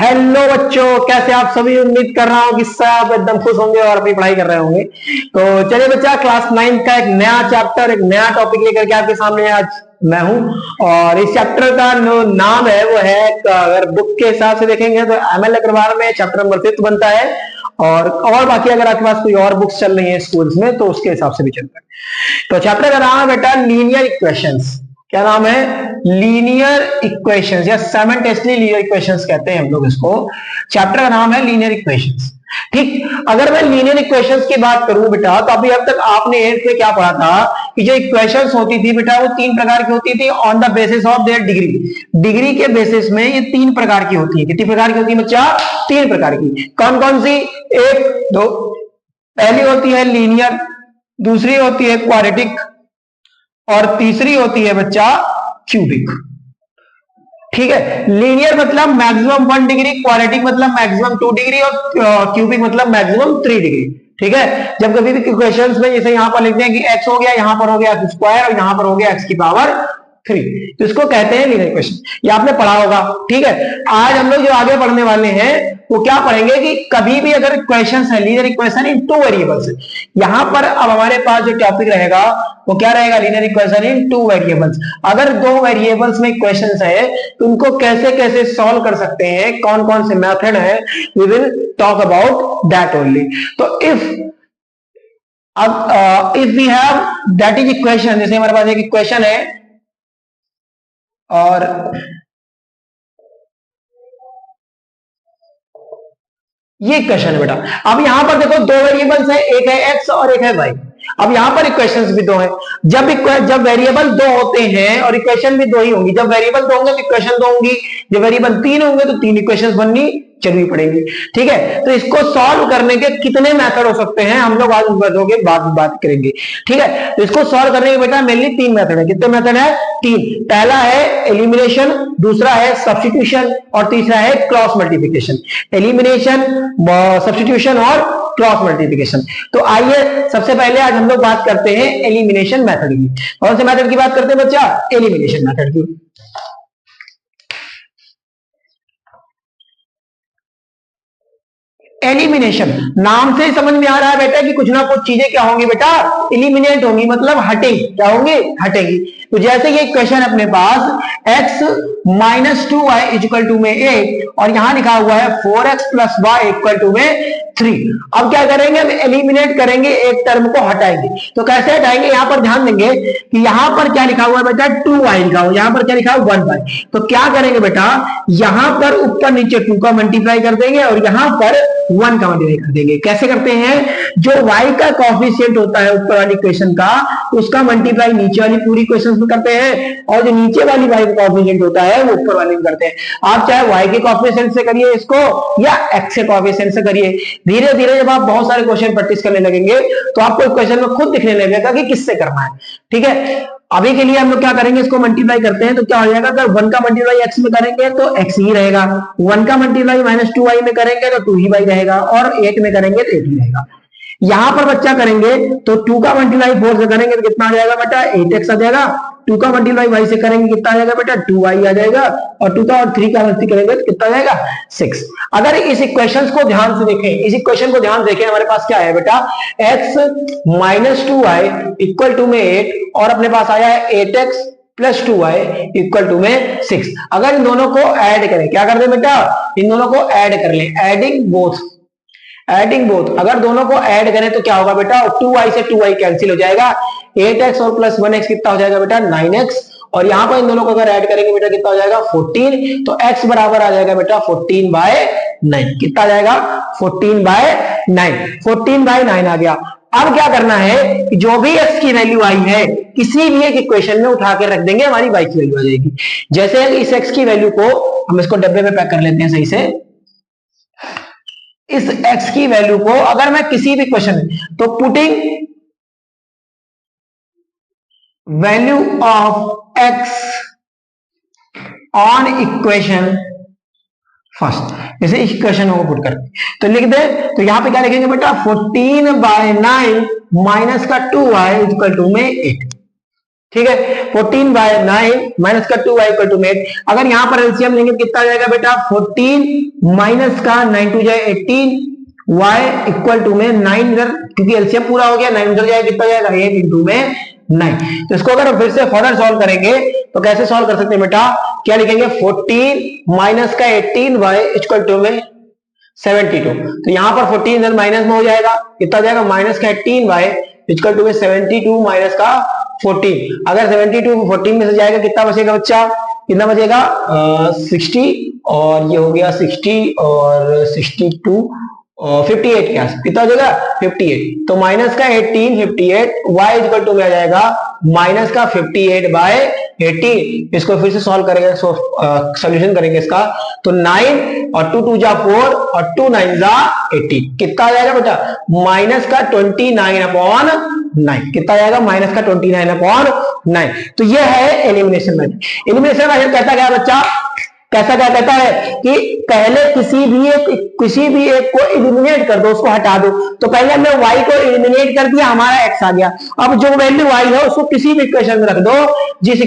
Hello बच्चों, कैसे आप सभी। उम्मीद कर रहा हूँ कि सब आप एकदम खुश होंगे और अपनी पढ़ाई कर रहे होंगे। तो चलिए बच्चा, क्लास 9 का एक नया चैप्टर, एक नया टॉपिक लेकर के आपके सामने आज मैं हूँ। और इस चैप्टर का जो नाम है वो है, अगर बुक के हिसाब से देखेंगे तो एमएल अग्रवाल में चैप्टर नंबर 5 बनता है। और बाकी अगर आपके पास कोई और बुक्स चल रही है स्कूल्स में तो उसके हिसाब से भी चलता है। तो चैप्टर का नाम है बेटा लीनियर इक्वेशंस। क्या नाम है? लीनियर इक्वेशंस या सेमेंटेस्टली लीनियर इक्वेशंस कहते हैं हम लोग इसको। चैप्टर का नाम है लीनियर इक्वेशंस। ठीक, अगर मैं लीनियर इक्वेशंस की बात करूं बेटा, तो अभी अब तक आपने 8th में क्या पढ़ा था कि जो इक्वेशंस होती थी बेटा वो 3 प्रकार की होती थी on the basis of their degree. Degree के बेसिस में ये 3 प्रकार की होती है। कितनी प्रकार की होती है बच्चा? 3 प्रकार की। कौन कौन सी? 1 2। पहली होती है लीनियर, दूसरी होती है क्वाड्रेटिक और तीसरी होती है बच्चा क्यूबिक। ठीक है, लीनियर मतलब मैक्सिमम 1 डिग्री, क्वाड्रेटिक मतलब मैक्सिमम 2 डिग्री और क्यूबिक मतलब मैक्सिमम 3 डिग्री। ठीक है, जब कभी भी इक्वेशंस में जैसे यहां पर लिखते हैं कि x हो गया, यहां पर हो गया x स्क्वायर और यहां पर हो गया x की पावर 3, तो इसको कहते हैं लीनियर इक्वेशन। ये आपने पढ़ा होगा। ठीक है, आज हम लोग जो आगे पढ़ने वाले हैं वो क्या पढ़ेंगे कि कभी भी अगर इक्वेशंस है, लीनियर इक्वेशन इन 2 वेरिएबल्स, यहां पर अब हमारे पास जो टॉपिक रहेगा वो क्या रहेगा? Linear equation in 2 variables. अगर 2 वेरिएबल्स में इक्वेशंस है तो उनको कैसे कैसे सॉल्व कर सकते हैं, कौन कौन से मेथड है, we will talk about that only. तो if we have that is equation, जैसे हमारे पास एक इक्वेशन है और ये इक्वेशन है बेटा। अब यहां पर देखो 2 वेरिएबल्स है, एक है x और एक है y। अब यहां पर इक्वेशंस भी 2 है। जब वेरिएबल 2 होते हैं और इक्वेशन भी 2 ही होंगी। जब वेरिएबल 2 होंगे तो इक्वेशन 2 होंगी, जब वेरिएबल 3 होंगे तो 3 इक्वेशंस बननी चलनी पड़ेगी। ठीक है, तो इसको सॉल्व करने के कितने मेथड हो सकते हैं हम लोग आज के बाद बात करेंगे। ठीक है, तो इसको सॉल्व करने के बेटा मेनली 3 मेथड है। कितने मेथड है? 3। पहला है एलिमिनेशन, दूसरा है सब्स्टिट्यूशन और तीसरा है क्रॉस मल्टीप्लिकेशन। एलिमिनेशन, सब्स्टिट्यूशन और क्रॉस मल्टीप्लिकेशन। तो आइए सबसे पहले आज हम लोग बात करते हैं एलिमिनेशन मेथड की। कौन से मेथड की बात करते हैं बच्चा? एलिमिनेशन मेथड की। एलिमिनेशन नाम से ही समझ में आ रहा है बेटा कि कुछ ना कुछ चीजें क्या होंगी बेटा? एलिमिनेट होंगी, मतलब हटेंगी। क्या होंगी? हटेंगी। तो जैसे ये क्वेश्चन अपने पास x minus 2y equal to में 8 और यहां लिखा हुआ है 4x plus Y equal to में 3। अब क्या करेंगे? हम एलिमिनेट करेंगे, एक टर्म को हटाएंगे। तो कैसे हटाएंगे? यहां पर ध्यान देंगे कि यहां पर क्या लिखा हुआ है बेटा? 2y लिखा हुआ है, यहां पर क्या लिखा है? 1y। तो क्या करेंगे बेटा? यहां पर ऊपर नीचे 2 का मल्टीप्लाई कर देंगे और यहां पर 1 का मल्टीप्लाई कर देंगे। कैसे करते हैं? जो y का कोएफिशिएंट होता है ऊपर वाली इक्वेशन का, उसका मल्टीप्लाई नीचे वाली पूरी इक्वेशन में करते हैं और जो नीचे वाली y का कोएफिशिएंट होता है वो ऊपर वाले में करते हैं। आप चाहे y के कोएफिशिएंट से करिए इसको या x के कोएफिशिएंट से करिए। धीरे धीरे जब आप बहुत सारे क्वेश्चन प्रैक्टिस करने लगेंगे तो आपको इक्वेशन में खुद दिखने लगेगा कि किससे करना है। ठीक है, अभी के लिए हम लोग क्या करेंगे? इसको मल्टीप्लाई करते हैं तो क्या हो जाएगा? अगर 1 का मल्टीप्लाई x में करेंगे तो x ही रहेगा, 1 का मल्टीप्लाई माइनस 2y में करेंगे तो 2y रहेगा और 8 में करेंगे तो 8 ही रहेगा। यहां पर बच्चा करेंगे तो 2 का मल्टीप्लाई 4 से करेंगे तो कितना आ जाएगा बेटा? 8x आ जाएगा। 2 का मल्टीप्लाई y से करेंगे कितना आ जाएगा बेटा? 2y आ जाएगा और 2 का और 3 का मल्टीप्लाई करेंगे तो कितना आ जाएगा? 6। अगर इस इक्वेशन को ध्यान से देखें, इस इक्वेशन को ध्यान से देखें, हमारे पास क्या है बेटा? x minus 2y equal to में 8 और अपने पास आया है 8x plus 2y equal to में 6। अगर इन दोनों को ऐड करें, क्या कर दे बेटा? इन दोनों को ऐड कर लें, एडिंग बोथ। अगर दोनों को ऐड करें तो क्या होगा बेटा? 2y से 2y कैंसिल हो जाएगा, 8x और प्लस 1x कितना हो जाएगा बेटा? 9x। और यहां पर इन दोनों को अगर ऐड करेंगे बेटा कितना हो जाएगा? 14। तो x बराबर आ जाएगा बेटा 14/9। कितना आ जाएगा? 14/9। 14/9 आ गया। अब क्या करना है कि जो भी x की वैल्यू आई है किसी भी एक इक्वेशन में उठा के रख देंगे, हमारी y की वैल्यू आ जाएगी। जैसे इस x की वैल्यू को हम इसको डब्बे में पैक कर लेते हैं सही से। इस x की वैल्यू को अगर मैं किसी भी क्वेश्चन में, तो putting value of x on equation first, जैसे इस इक्वेशन को पुट करके तो लिख दे, तो यहां पे क्या लिखेंगे बेटा? 14/9 माइनस का 2y इक्वल टू में 8। ठीक है। 14/9 माइनस का 2y इक्वल टू 8। अगर यहां पर एलसीएम लेंगे कितना जाएगा बेटा, 14 माइनस का 9 टू जाए 18, y इक्वल टू में 9 इधर, क्योंकि एलसीएम पूरा हो गया, 9 इधर जाएगा, कितना जाएगा 8 इंटू में 9। तो इसको अगर हम फिर से फर्दर सॉल्व करेंगे तो कैसे सॉल्व कर सकते हैं बेटा, क्या लिखेंगे, 14 माइनस का 18 y इक्वल टू में 72। तो यहां पर 14 इधर माइनस में हो जाएगा, कितना जाएगा, माइनस का 18 y इक्वल टू में 72 माइनस का 14। अगर 72 14 में से जाएगा कितना बचेगा बच्चा, कितना बचेगा 60, और ये हो गया 60 और 62 और 58 के आसपास, कितना हो जाएगा 58। तो माइनस का 18 58, y इक्वल टू में आ जाएगा माइनस का 58/18। इसको फिर से सॉल्व करेंगे, सॉल्यूशन करेंगे इसका, तो 9 और 2 2 जा 4 और 2 9 जा 18, कितना आ जाएगा बेटा, माइनस का 29/9। कितना आ जाएगा, माइनस का 29/9। तो ये है एलिमिनेशन मेथड। एलिमिनेशन मेथड कहता क्या बच्चा, कैसा क्या कहता है कि पहले किसी भी एक को एलिमिनेट कर दो, उसको हटा दो। तो पहले हमने y को एलिमिनेट कर दिया, हमारा x आ गया। अब जो वैल्यू y है उसको किसी भी इक्वेशन में रख दो, जिस भी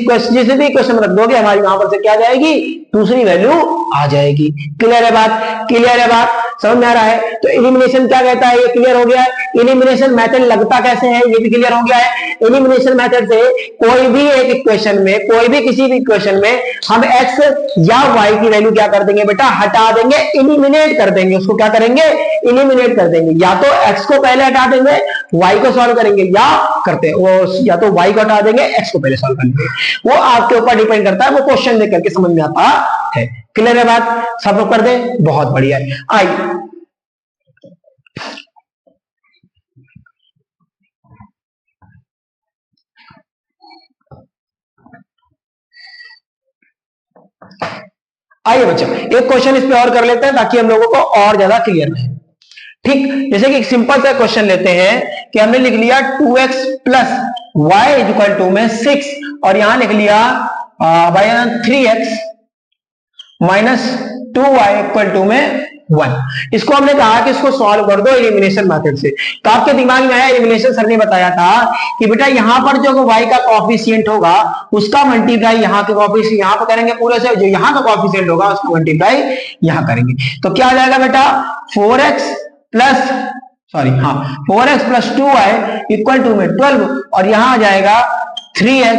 इक्वेशन में रख दोगे हमारी वहां पर से क्या जाएगी, दूसरी वैल्यू आ जाएगी। क्लियर है बात, क्लियर है बात, समझ में आ रहा है। तो एलिमिनेशन क्या कहता है, ये क्लियर हो गया है। एलिमिनेशन मेथड लगता कैसे है, ये भी क्लियर हो गया है। एलिमिनेशन मेथड से कोई भी एक इक्वेशन में, कोई भी किसी भी इक्वेशन में हम x या y की वैल्यू क्या कर देंगे बेटा, हटा देंगे, एलिमिनेट कर देंगे। उसको क्या करेंगे, एलिमिनेट कर देंगे। या तो x को पहले हटा देंगे, y को सॉल्व करेंगे, या करते वो या तो y को हटा देंगे, x को पहले सॉल्व करेंगे। वो आपके ऊपर डिपेंड करता है, वो क्वेश्चन देख करके समझ में आता है। क्लियर है बात, सब लोग कर दें, बहुत बढ़िया है। आइए आइए बच्चों एक क्वेश्चन इस पे और कर लेते हैं ताकि हम लोगों को और ज्यादा क्लियर रहे। ठीक, जैसे कि एक सिंपल सा क्वेश्चन लेते हैं कि हमने लिख लिया 2x plus Y equal to में 6, और यहां लिख लिया 3x minus 2y equal to में 1। इसको हमने कहा कि इसको सॉल्व कर दो एलिमिनेशन मेथड से। तो आपके दिमाग में आया, एलिमिनेशन सर ने बताया था कि बेटा यहां पर जो y का कोएफिशिएंट होगा उसका मल्टीप्लाई यहां के कोएफिशिएंट यहां पर करेंगे, पूरे से जो यहां का कोएफिशिएंट होगा उसका मल्टीप्लाई यहां करेंगे। तो क्या आ जाएगा बेटा, 4x plus 2y equal to में 12, और यहां आ जाएगा 3x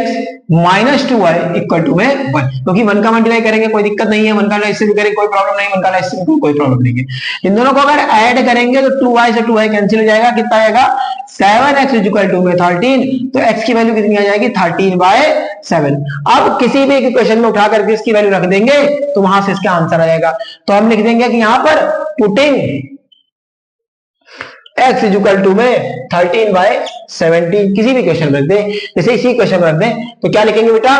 minus 2y equal to में 1, क्योंकि 1 का मल्टीप्लाई करेंगे कोई दिक्कत नहीं है, 1 का इससे भी करेंगे कोई प्रॉब्लम नहीं, 1 का इससे भी कोई प्रॉब्लम नहीं है। इन दोनों को अगर ऐड करेंगे तो 2y से 2y कैंसिल हो जाएगा, कितना आएगा 7x इक्वल टू में 13। तो x की वैल्यू कितनी आ जाएगी, 13/7। अब किसी भी इक्वेशन में उठा करके इसकी वैल्यू रख देंगे तो वहां से इसका आंसर आ जाएगा। तो हम लिख देंगे कि यहां पर पुटिंग x इक्वल टू में 13/17, किसी भी क्वेश्चन रख दें, जैसे इसी क्वेश्चन में रख दें तो क्या लिखेंगे बेटा,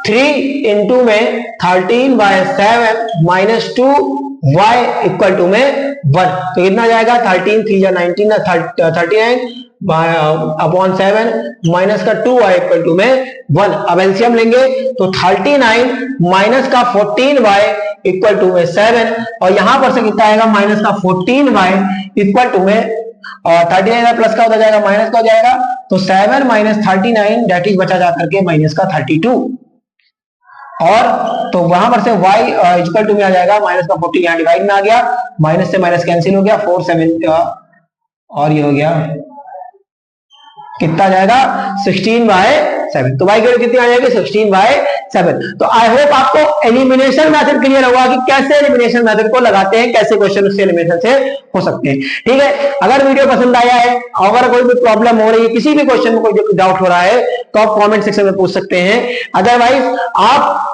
3 इंटू में 13/7 माइनस 2y इक्वल टू में 1। तो कितना जाएगा, 13 3 या 19 39/7 माइनस का 2y इक्वल टू में 1। अब एलसीएम लेंगे तो 39 माइनस का 14y इक्वल टू में 7, और यहां पर से कितना आएगा, माइनस का 14y इक्वल टू में, और 39 प्लस का होता जाएगा माइनस का हो जाएगा, तो 7 माइनस 39 डेट इज बचा जाकर के माइनस का 32, और तो वहां पर से y इक्वल टू में आ जाएगा माइनस का 14, यहां डिवाइड में आ गया, माइनस से माइनस कैंसिल हो गया, 4 7 और ये हो गया, कितना जाएगा 16/7। तो y की वैल्यू कितनी आ जाएगी, 16/7। तो आई होप आपको एलिमिनेशन मेथड क्लियर होगा कि कैसे एलिमिनेशन मेथड को लगाते हैं, कैसे क्वेश्चन उससे एलिमिनेशन से हो सकते हैं। ठीक है, अगर वीडियो पसंद आया है, अगर कोई भी प्रॉब्लम हो रही है, किसी भी क्वेश्चन में कोई डाउट हो रहा है तो आप कमेंट सेक्शन में पूछ सकते हैं। अदरवाइज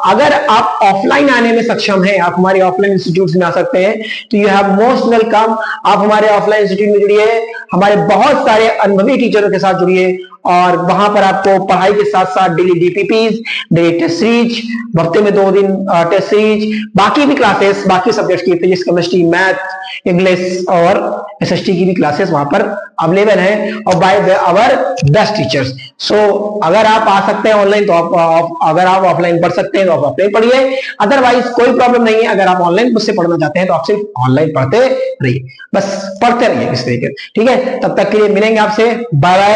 अगर आप ऑफलाइन आने में सक्षम है, आप हमारे ऑफलाइन इंस्टीट्यूट में आ सकते हैं, तो यू हैव मोस्ट वेलकम। आप हमारे ऑफलाइन इंस्टीट्यूट में जुड़िए, हमारे बहुत सारे अनुभवी टीचरों के साथ जुड़िए, और वहां पर आपको पढ़ाई के साथ साथ daily DPPs, daily test series, हफ्ते में 2 दिन टेस्ट सीरीज, बाकी भी क्लासेस, बाकी सब्जेक्ट्स की फिजिक्स, केमिस्ट्री, मैथ, इंग्लिश और एसएसटी की भी क्लासेस वहां पर अवेलेबल है, और बाय आवर बेस्ट टीचर्स। सो अगर आप आ सकते हैं ऑनलाइन तो अगर आप ऑफलाइन पढ़ सकते हैं तो आप ऑफलाइन पढ़िए, अदरवाइज कोई प्रॉब्लम नहीं है। अगर आप ऑनलाइन मुझसे पढ़ना चाहते हैं तो आप सिर्फ ऑनलाइन पढ़ते रहिए, बस पढ़ते रहिए इस तरीके। ठीक है, तब तक के लिए मिलेंगे आपसे, बाय बाय।